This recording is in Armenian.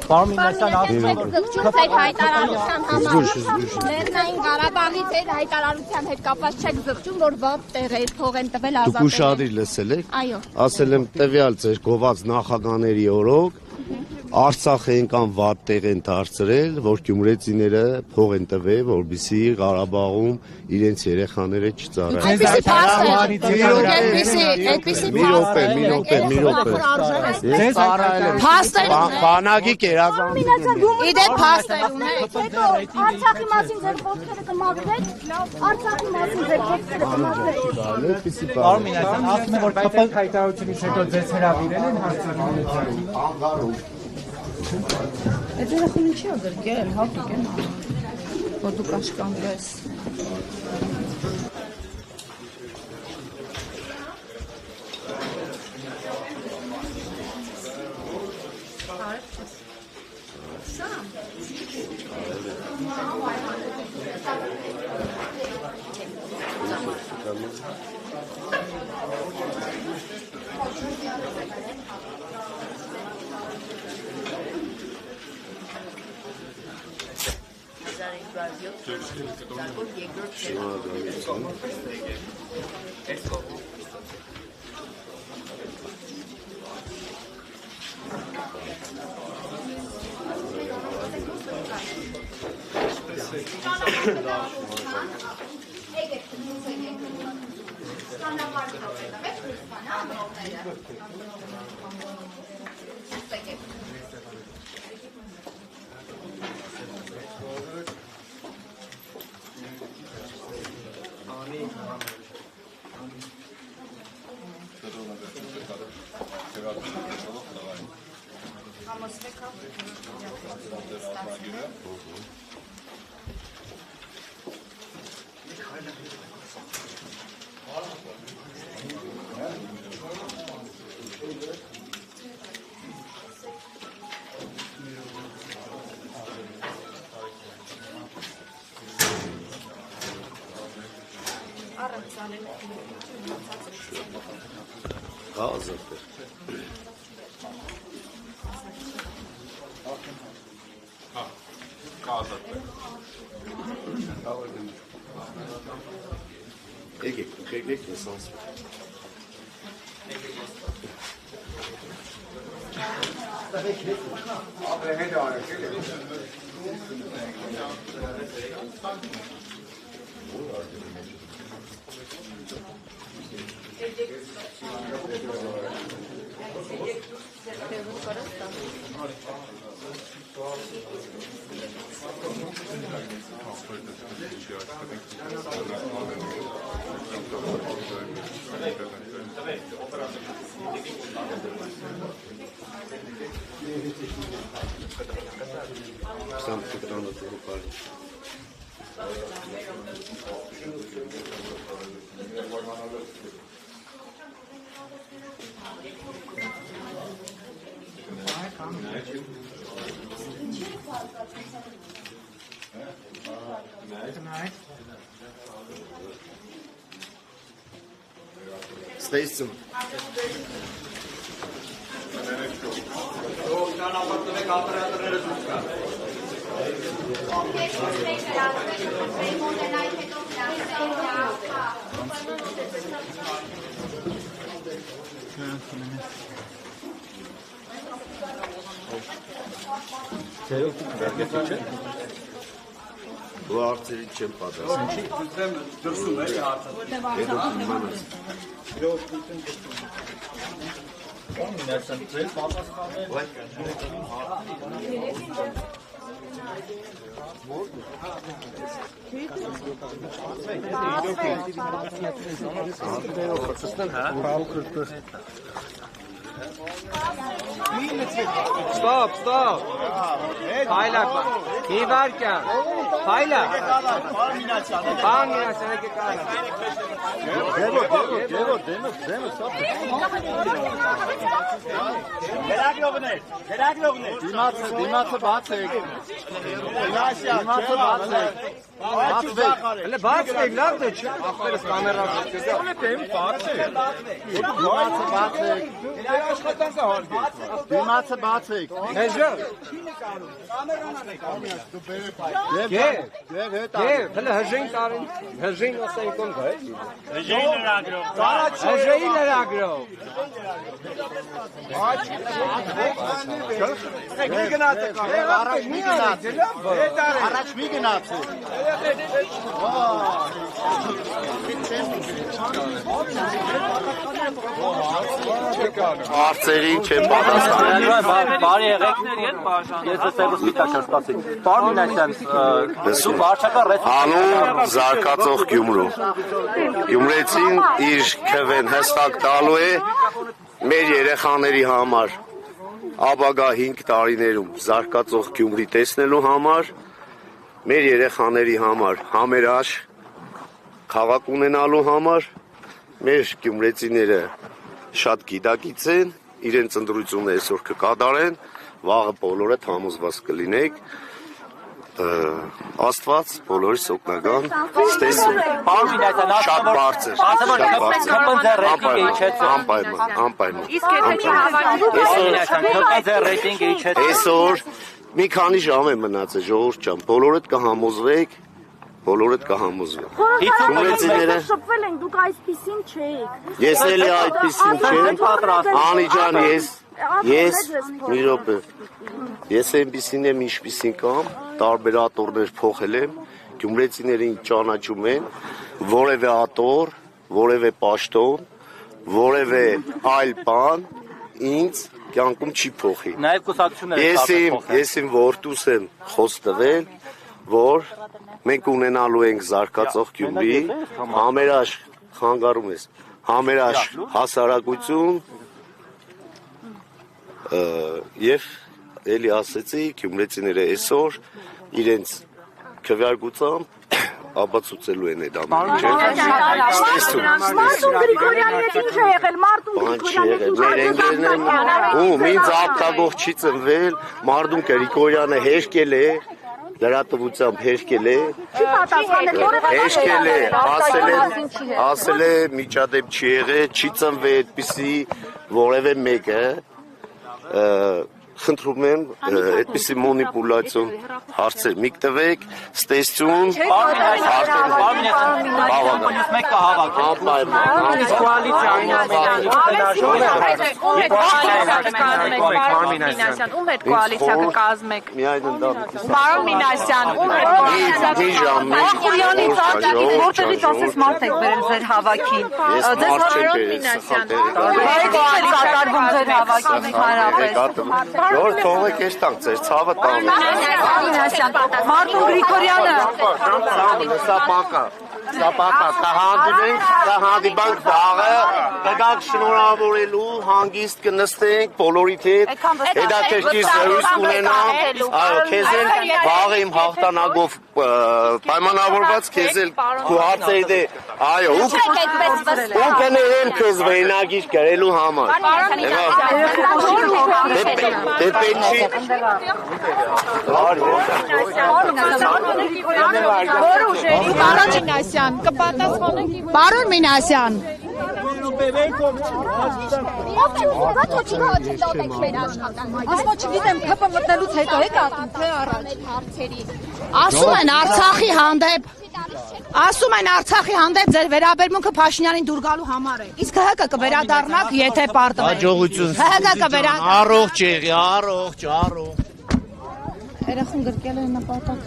Պարոն Մինասյան, Չուք այդ հայտարարության համար Լեռնային Ղարաբաղից այդ հայտարարության հետ կապված չեք զղջում, որ վատ տեղ է փող են տվել ազատել։ Դուք ուշադիր լսել եք։ Այո։ Ասել եմ տվյալ ձեր գոված նախագաների օրոք Արցախ են կամ վատ տեղ են դարձրել, որ գյումրեցիները փող են տվել, որպեսզի Ղարաբաղում իրենց երեխաները չծառայեն։ Մի րոպե։ Ես ծառայել եմ։ Բանակի կերազանցում։ Իդեպ փաստեր ունեք։ Հետո Արցախի մասին ձեր խոսքերը կմաքրեք, Արցախի մասին ձեր խոսքերը կմաքրեք։ Պարոն Մինասյան, ասում եմ, որ ԿՊ հայտարարությունից հետո ձեզ հրավիրել են հարցազրույցի։ Անգարում։ Այդ երախին ինչի է գրգել, հատուկ են, որ դու կաշկանդվես։ Եկեք լսանց։ Ստեյսում։ Դու հարցերի չեմ պատասխան։ Դրսում է հարցը։ Stop. Hayır, Hivarken. Հայլա։ Բան մինասյանը կկարա։ Դերակլողներ։ Դիմացը բաց եք։ Դիմացը բաց եք։ Հələ բացեք, լավ թե չէ։ Ախպերս կամերան չկա։ Դիմացը բաց եք։ Դիմացը բաց եք։ Հեժա։ Եվ հետ Հələ հժին տարին, հժին ասեն կոն գա։ Ժեյն լրագրող։ Հժեի լրագրող։ Առաջ մի գնացեք։ Հարցերին չեն պատասխանել։ Բարի եղեքներ են բաժան։ Ես էսպես միտա չստացի։ Պարոն Մինասյան, սու վարչական Անուն զարգացող Գյումրու։ Գյումրեցին իր քվեն հստակ տալու է մեր երեխաների համար ապագա 5 տարիներում զարգացող Գյումրի տեսնելու համար, մեր երեխաների համար համերաշխ քաղաք ունենալու համար, մեր գյումրեցիները շատ գիտակից են, իրենց ընտրությունը այսօր կկատարեն, վաղը բոլորը համոզված կլինեք, Աստված բոլորիս օգնական ստեսում։ Պարոն Մինասյան, Շատ բարձր, անպայման։ Իսկ եթե չի հավաքի ռեյտինգը իջեց։ Այսօր մի քանի ժամ է մնացել, ժողովուրդ ջան, բոլորդ կհամոզվեք, բոլորդ կհամոզվեք։ Գյումրեցիները շփվել են, դուք այսպեսին չէիք։ Ես էլի այդպեսին չեմ, Անի ջան, ես մի րոպե, ես այնպիսին եմ, ինչպիսին կամ, տարբեր ատորներ փոխել եմ, գյումրեցիներին ճանաչում են, որևէ ատոր, որևէ պաշտոն, որևէ այլ բան ինձ կյանքում չի փոխի։ Նաև կուսակցությունները Ես իմ որդուս եմ խոստվել, որ մենք ունենալու ենք զարգացող Գյումրի, համերաշխ, խանգարում ես, համերաշխ հասարակություն եւ էլի ասեցի գյումրեցիները այսօր իրենց քվեարկությամբ ապացուցելու են այդ ամենը։ Մարտուն Գրիգորյանն էլ ինչ է եղել, Մարտուն Գրիգորյանն Ում ինձ ապտագող չի ծնվել, Մարտուն Գրիգորյանը հեշկել է, լրատվությամբ հեշկել է, ասել է միջադեպ չի եղել, չի ծնվել այդպիսի որևէ մեկը, խնդրում եմ այդպիսի մանիպուլյացիոն հարցեր մի տվեք, ստեսություն, մեկ կա հավաք։ Ում հետ կոալիցիա կկազմեք։ միայն ընդամենը Պարոն Մինասյան, ում հետ կոալիցիա Ախուրյանից արտակից որտեղից ասես մարդ եք բերել ձեր հավաքին։ Ձեզ Պարոն Մինասյան, կոալիցիա կատարվում ձեր հավաքին հարաբերական։ Որ թողեք ես տանք ձեր ցավը տանը։ Մինասյան, Մարտուն Գրիգորյանը Սապակա, կհանդիպենք վաղը, կգաք շնորհավորելու, հանգիստ կնստենք, բոլորիդ հետ, հետաքրքիր զրույց կունենանք, այո, քեզ էլ վաղը իմ հաղթանակով պայմանավորված, քեզ էլ քո հարցերդ է, այո, ու կներեմ քեզ վերնագիր գրելու համար։ Դե պետք չի։ Պարոն Մինասյան, ասում չգիտեմ, ՀՊ մտնելուց հետո եք ասում, թե առաջ։ Ասում են Արցախի հանդեպ ձեր վերաբերմունքը Փաշինյանին դուր գալու համար է։ Իսկ ՀՀԿ կվերադառնաք, եթե պարտվեք։ Հաջողություն։ ՀՀԿ կվերադառնա։ Առողջ եղի, առողջ։ Երախուն գրկել է նպատակ։